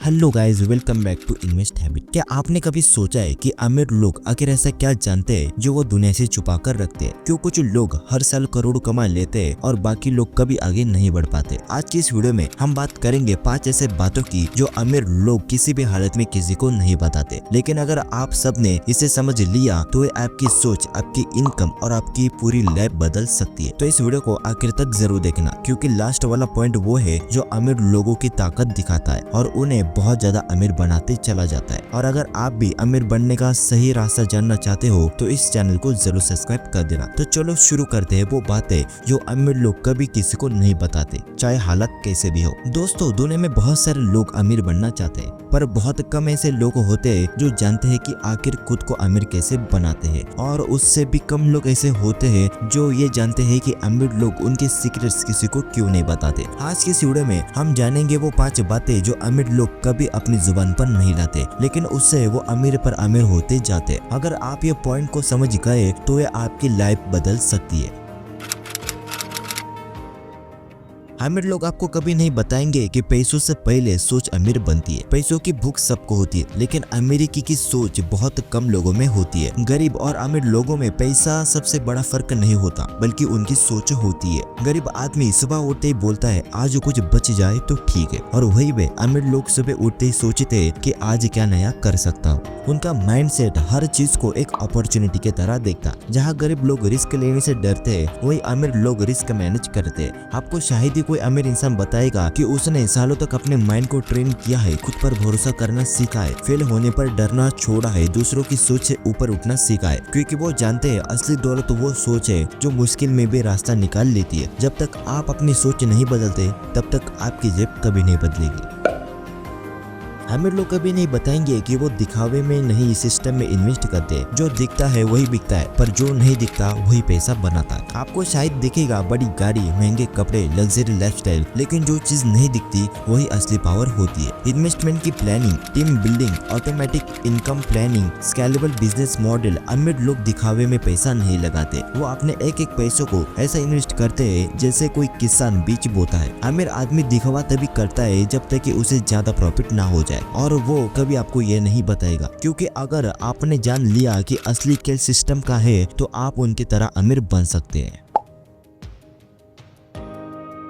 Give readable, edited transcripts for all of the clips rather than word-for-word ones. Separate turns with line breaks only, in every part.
Hello guys, welcome back to Invest Habit. क्या आपने कभी सोचा है कि अमीर लोग आखिर ऐसा क्या जानते हैं जो वो दुनिया से छुपा कर रखते हैं? क्यों कुछ लोग हर साल करोड़ कमा लेते हैं और बाकी लोग कभी आगे नहीं बढ़ पाते? आज की इस वीडियो में हम बात करेंगे 5 ऐसे बातों की जो अमीर लोग किसी भी हालत में किसी को नहीं बताते, लेकिन अगर आप सब ने इसे समझ लिया तो ये आपकी सोच, आपकी इनकम और आपकी पूरी लाइफ बदल सकती है। तो इस वीडियो को आखिर तक जरूर देखना, क्योंकि लास्ट वाला पॉइंट वो है जो अमीर लोगों की ताकत दिखाता है और उन्हें बहुत ज्यादा अमीर बनाते चला जाता है। और अगर आप भी अमीर बनने का सही रास्ता जानना चाहते हो तो इस चैनल को जरूर सब्सक्राइब कर देना। तो चलो शुरू करते हैं वो बातें जो अमीर लोग कभी किसी को नहीं बताते, चाहे हालत कैसे भी हो। दोस्तों, दुनिया में बहुत सारे लोग अमीर बनना चाहते हैं, पर बहुत कम ऐसे लोग होते हैं जो जानते हैं कि आखिर खुद को अमीर कैसे बनाते हैं, और उससे भी कम लोग ऐसे होते हैं जो ये जानते हैं कि अमीर लोग उनके सीक्रेट्स किसी को क्यों नहीं बताते। आज की इस वीडियो में हम जानेंगे वो 5 बातें जो अमीर लोग कभी अपनी जुबान पर नहीं लाते, लेकिन उससे वो अमीर पर अमीर होते जाते। अगर आप ये पॉइंट को समझ गए तो ये आपकी लाइफ बदल सकती है। अमीर लोग आपको कभी नहीं बताएंगे कि पैसों से पहले सोच अमीर बनती है। पैसों की भूख सबको होती है, लेकिन अमीरी की सोच बहुत कम लोगों में होती है। गरीब और अमीर लोगों में पैसा सबसे बड़ा फर्क नहीं होता, बल्कि उनकी सोच होती है। गरीब आदमी सुबह उठते ही बोलता है आज कुछ बच जाए तो ठीक है, और वही वे अमीर लोग सुबह उठते ही सोचते हैं कि आज क्या नया कर सकता हूँ। उनका माइंडसेट हर चीज को एक अपॉर्चुनिटी की तरह देखता। जहाँ गरीब लोग रिस्क लेने से डरते हैं, वही अमीर लोग रिस्क मैनेज करते हैं। आपको शायद ही कोई अमीर इंसान बताएगा कि उसने सालों तक अपने माइंड को ट्रेन किया है, खुद पर भरोसा करना सीखा है, फेल होने पर डरना छोड़ा है, दूसरों की सोच से ऊपर उठना सीखा है, क्योंकि वो जानते हैं असली दौलत वो सोच है जो मुश्किल में भी रास्ता निकाल लेती है। जब तक आप अपनी सोच नहीं बदलते, तब तक आपकी जेब कभी नहीं बदलेगी। अमीर लोग कभी नहीं बताएंगे कि वो दिखावे में नहीं, सिस्टम में इन्वेस्ट करते हैं। जो दिखता है वही बिकता है, पर जो नहीं दिखता वही पैसा बनाता है। आपको शायद दिखेगा बड़ी गाड़ी, महंगे कपड़े, लग्जरी लाइफस्टाइल, लेकिन जो चीज नहीं दिखती वही असली पावर होती है। इन्वेस्टमेंट की planning, team building, automatic income planning, scalable business model. अमीर लोग दिखावे में पैसा नहीं लगाते, वो अपने एक एक पैसों को ऐसा इन्वेस्ट करते हैं जैसे कोई किसान बीज बोता है। अमीर आदमी दिखावा तभी करता है जब तक कि उसे ज्यादा प्रॉफिट ना हो जाए, और वो कभी आपको ये नहीं बताएगा, क्योंकि अगर आपने जान लिया कि असली खेल सिस्टम का है तो आप उनकी तरह अमीर बन सकते हैं।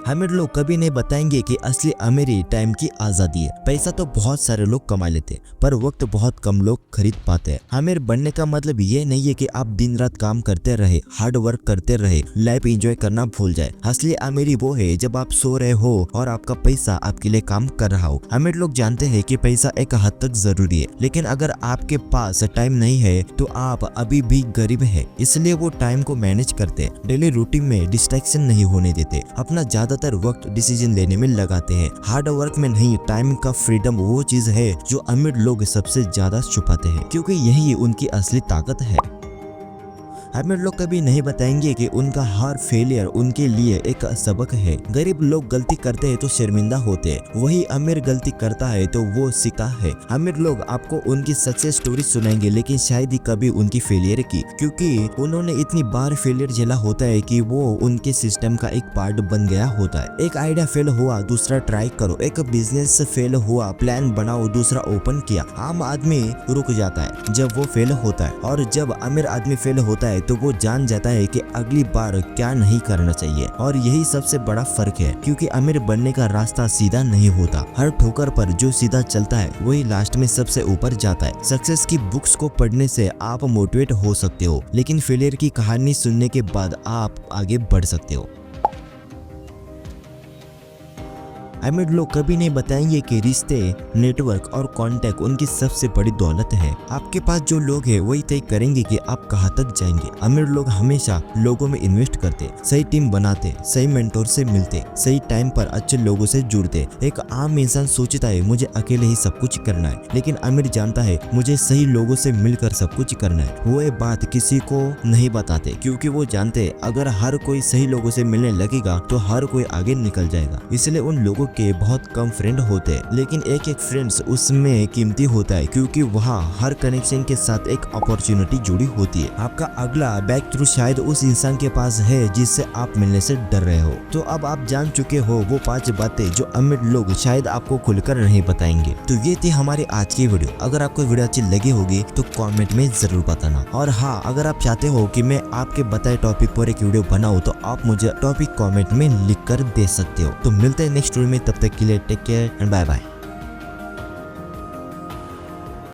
अमीर लोग कभी नहीं बताएंगे कि असली अमीरी टाइम की आजादी है। पैसा तो बहुत सारे लोग कमा लेते, पर वक्त बहुत कम लोग खरीद पाते हैं। अमीर बनने का मतलब ये नहीं है कि आप दिन रात काम करते रहे, हार्ड वर्क करते रहे, लाइफ एंजॉय करना भूल जाए। असली अमीरी वो है जब आप सो रहे हो और आपका पैसा आपके लिए काम कर रहा हो। अमीर लोग जानते हैं कि पैसा एक हद तक जरूरी है, लेकिन अगर आपके पास टाइम नहीं है तो आप अभी भी गरीब है। इसलिए वो टाइम को मैनेज करते, डेली रूटीन में डिस्ट्रैक्शन नहीं होने देते, अपना ज्यादातर वक्त डिसीजन लेने में लगाते हैं। हार्ड वर्क में नहीं, टाइम का फ्रीडम वो चीज है जो अमीर लोग सबसे ज्यादा छुपाते हैं, क्योंकि यही उनकी असली ताकत है। अमीर लोग कभी नहीं बताएंगे कि उनका हर फेलियर उनके लिए एक सबक है। गरीब लोग गलती करते हैं तो शर्मिंदा होते हैं, वही अमीर गलती करता है तो वो सीखता है। अमीर लोग आपको उनकी सक्सेस स्टोरी सुनाएंगे, लेकिन शायद ही कभी उनकी फेलियर की, क्योंकि उन्होंने इतनी बार फेलियर झेला होता है कि वो उनके सिस्टम का एक पार्ट बन गया होता है। एक आइडिया फेल हुआ, दूसरा ट्राई करो। एक बिजनेस फेल हुआ, प्लान बनाओ, दूसरा ओपन किया। आम आदमी रुक जाता है जब वो फेल होता है, और जब अमीर आदमी फेल होता है तो वो जान जाता है कि अगली बार क्या नहीं करना चाहिए। और यही सबसे बड़ा फर्क है, क्योंकि अमीर बनने का रास्ता सीधा नहीं होता। हर ठोकर पर जो सीधा चलता है वही लास्ट में सबसे ऊपर जाता है। सक्सेस की बुक्स को पढ़ने से आप मोटिवेट हो सकते हो, लेकिन फेलियर की कहानी सुनने के बाद आप आगे बढ़ सकते हो। अमीर लोग कभी नहीं बताएंगे कि रिश्ते, नेटवर्क और कांटेक्ट उनकी सबसे बड़ी दौलत है। आपके पास जो लोग हैं वही तय करेंगे कि आप कहां तक जाएंगे। अमीर लोग हमेशा लोगों में इन्वेस्ट करते, सही टीम बनाते, सही मेंटोर से मिलते, सही टाइम पर अच्छे लोगों से जुड़ते। एक आम इंसान सोचता है मुझे अकेले ही सब कुछ करना है, लेकिन अमीर जानता है मुझे सही लोगों से मिलकर सब कुछ करना है। वो ये बात किसी को नहीं बताते, क्योंकि वो जानते अगर हर कोई सही लोगों से मिलने लगेगा तो हर कोई आगे निकल जाएगा। इसलिए उन लोगों के बहुत कम फ्रेंड होते हैं, लेकिन एक एक फ्रेंड्स उसमें कीमती होता है क्योंकि वहाँ हर कनेक्शन के साथ एक अपॉर्चुनिटी जुड़ी होती है। आपका अगला बैक थ्रू शायद उस इंसान के पास है जिससे आप मिलने से डर रहे हो। तो अब आप जान चुके हो वो 5 बातें जो अमीर लोग शायद आपको खुलकर नहीं बताएंगे। तो ये थी हमारी आज की वीडियो। अगर आपको वीडियो अच्छी लगी होगी तो कमेंट में जरूर बताना। और हाँ, अगर आप चाहते हो कि मैं आपके बताए टॉपिक पर एक वीडियो बनाऊं तो आप मुझे टॉपिक कमेंट में लिख कर दे सकते हो। तो मिलते हैं नेक्स्ट वीडियो में, तब तक के लिए take care and bye bye.